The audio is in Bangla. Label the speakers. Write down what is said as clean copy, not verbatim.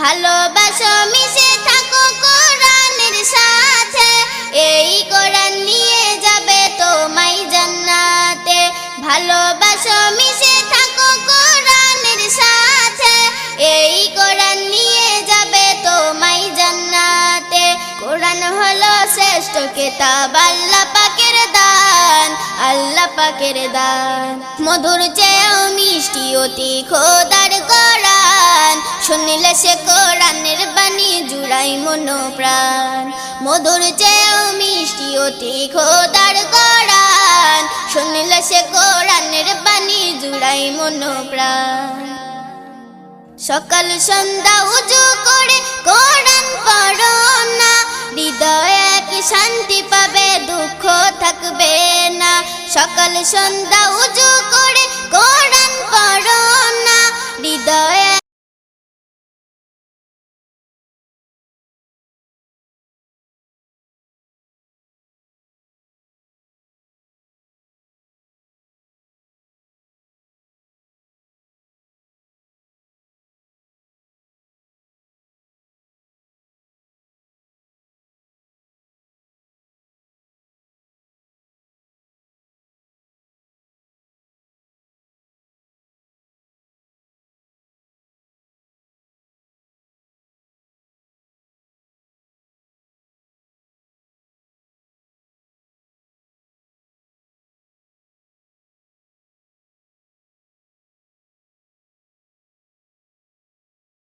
Speaker 1: ভালোবাসো মিশে থাকো কোরআনের সাথে, এই কোরআন নিয়ে যাবে তোমায় জান্নাতে। ভালোবাসো মিশে থাকো কোরআনের সাথে, এই কোরআন নিয়ে যাবে তোমায় জান্নাতে। কোরআন হলো শ্রেষ্ঠ কিতাব, আল্লাহ পাকের দান, আল্লাহ পাকের দান। মধুর চেয়েও মিষ্টি অতি খোদার কোরআন, শুনলে সে কোরআনের বাণী জুড়াই মন প্রাণ। মধুর চেয়েও মিষ্টি অতি খোদার কোরআন, শুনলে সে কোরআনের বাণী জুড়াই মন প্রাণ। সকাল সন্ধ্যা উজু করে কোরআন পড়ো না, হৃদয়ে কি শান্তি পাবে, দুঃখ থাকবে না। সকাল সন্ধ্যা উজু করে কোরআন পড়ো না, হৃদয়ে